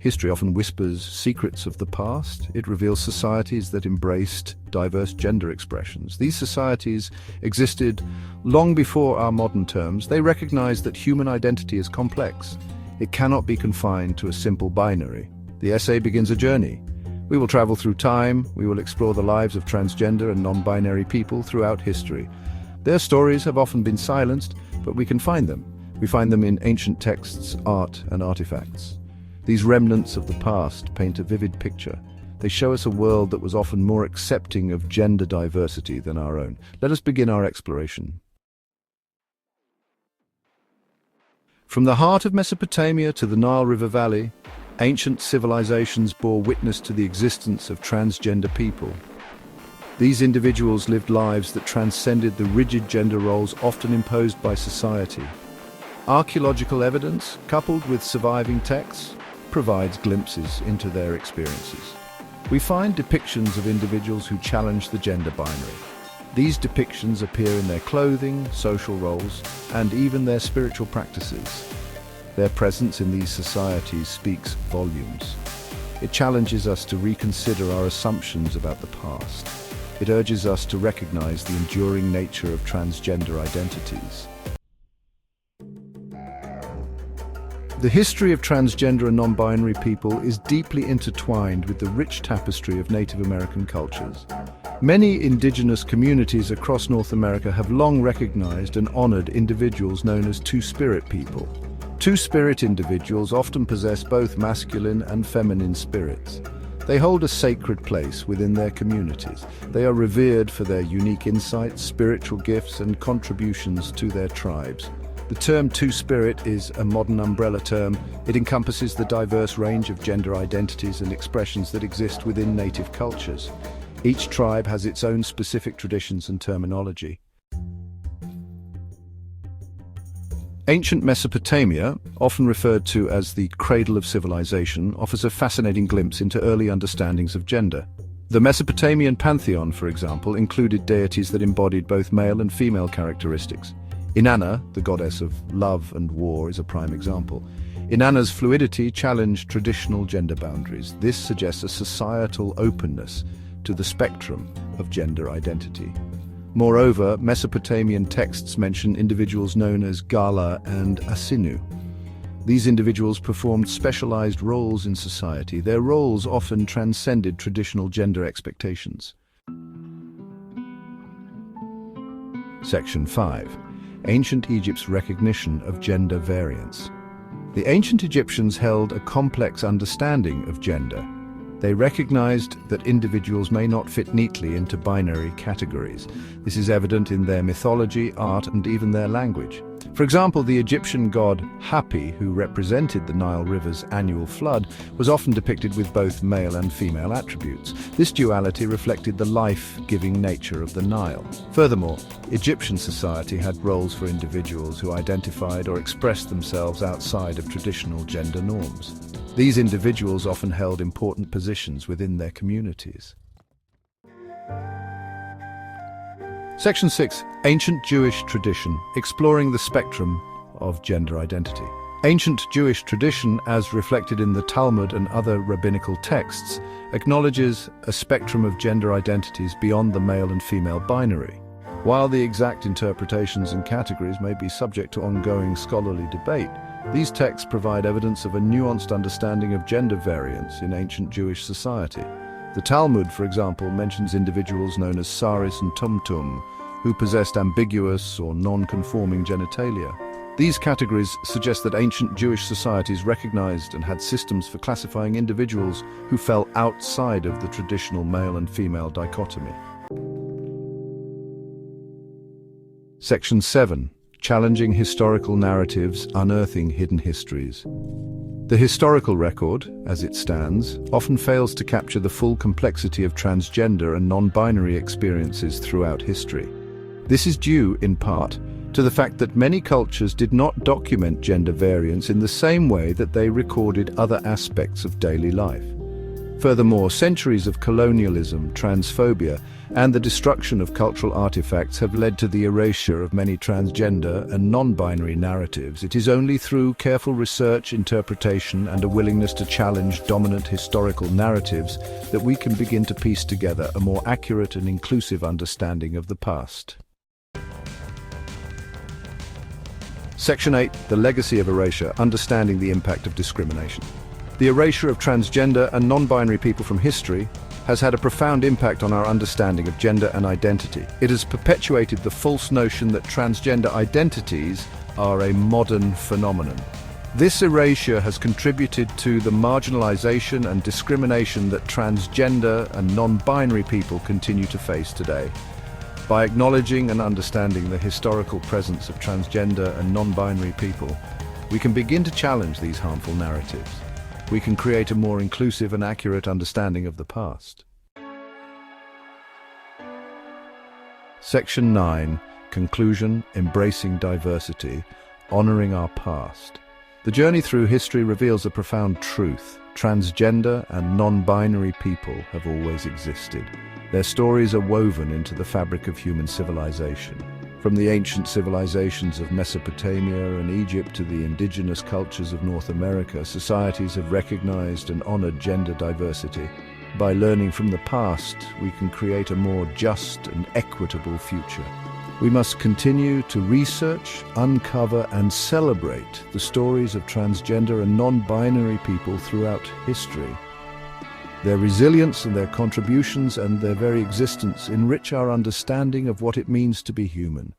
History often whispers secrets of the past. It reveals societies that embraced diverse gender expressions. These societies existed long before our modern terms. They recognized that human identity is complex. It cannot be confined to a simple binary. The essay begins a journey. We will travel through time. We will explore the lives of transgender and non-binary people throughout history. Their stories have often been silenced, but we can find them. We find them in ancient texts, art, and artifacts. These remnants of the past paint a vivid picture. They show us a world that was often more accepting of gender diversity than our own. Let us begin our exploration. From the heart of Mesopotamia to the Nile River Valley, ancient civilizations bore witness to the existence of transgender people. These individuals lived lives that transcended the rigid gender roles often imposed by society. Archaeological evidence, coupled with surviving texts, provides glimpses into their experiences. We find depictions of individuals who challenge the gender binary. These depictions appear in their clothing, social roles, and even their spiritual practices. Their presence in these societies speaks volumes. It challenges us to reconsider our assumptions about the past. It urges us to recognize the enduring nature of transgender identities. The history of transgender and non-binary people is deeply intertwined with the rich tapestry of Native American cultures. Many indigenous communities across North America have long recognized and honored individuals known as two-spirit people. Two-spirit individuals often possess both masculine and feminine spirits. They hold a sacred place within their communities. They are revered for their unique insights, spiritual gifts, and contributions to their tribes. The term two-spirit is a modern umbrella term. It encompasses the diverse range of gender identities and expressions that exist within native cultures. Each tribe has its own specific traditions and terminology. Ancient Mesopotamia, often referred to as the cradle of civilization, offers a fascinating glimpse into early understandings of gender. The Mesopotamian pantheon, for example, included deities that embodied both male and female characteristics. Inanna, the goddess of love and war, is a prime example. Inanna's fluidity challenged traditional gender boundaries. This suggests a societal openness to the spectrum of gender identity. Moreover, Mesopotamian texts mention individuals known as Gala and Asinu. These individuals performed specialized roles in society. Their roles often transcended traditional gender expectations. Section 5. Ancient Egypt's recognition of gender variance. The ancient Egyptians held a complex understanding of gender. They recognized that individuals may not fit neatly into binary categories. This is evident in their mythology, art, and even their language. For example, the Egyptian god Hapi, who represented the Nile River's annual flood, was often depicted with both male and female attributes. This duality reflected the life-giving nature of the Nile. Furthermore, Egyptian society had roles for individuals who identified or expressed themselves outside of traditional gender norms. These individuals often held important positions within their communities. Section 6. Ancient Jewish Tradition, exploring the spectrum of gender identity. Ancient Jewish tradition, as reflected in the Talmud and other rabbinical texts, acknowledges a spectrum of gender identities beyond the male and female binary. While the exact interpretations and categories may be subject to ongoing scholarly debate, these texts provide evidence of a nuanced understanding of gender variance in ancient Jewish society. The Talmud, for example, mentions individuals known as Saris and Tumtum, who possessed ambiguous or non-conforming genitalia. These categories suggest that ancient Jewish societies recognized and had systems for classifying individuals who fell outside of the traditional male and female dichotomy. Section 7. Challenging historical narratives, unearthing hidden histories. The historical record, as it stands, often fails to capture the full complexity of transgender and non-binary experiences throughout history. This is due, in part, to the fact that many cultures did not document gender variance in the same way that they recorded other aspects of daily life. Furthermore, centuries of colonialism, transphobia, and the destruction of cultural artifacts have led to the erasure of many transgender and non-binary narratives. It is only through careful research, interpretation, and a willingness to challenge dominant historical narratives that we can begin to piece together a more accurate and inclusive understanding of the past. Section 8. The Legacy of Erasure, Understanding the Impact of Discrimination. The erasure of transgender and non-binary people from history has had a profound impact on our understanding of gender and identity. It has perpetuated the false notion that transgender identities are a modern phenomenon. This erasure has contributed to the marginalization and discrimination that transgender and non-binary people continue to face today. By acknowledging and understanding the historical presence of transgender and non-binary people, we can begin to challenge these harmful narratives. We can create a more inclusive and accurate understanding of the past. Section 9. Conclusion: Embracing Diversity, Honoring Our Past. The journey through history reveals a profound truth. Transgender and non-binary people have always existed. Their stories are woven into the fabric of human civilization. From the ancient civilizations of Mesopotamia and Egypt to the indigenous cultures of North America, societies have recognized and honored gender diversity. By learning from the past, we can create a more just and equitable future. We must continue to research, uncover, and celebrate the stories of transgender and non-binary people throughout history. Their resilience and their contributions and their very existence enrich our understanding of what it means to be human.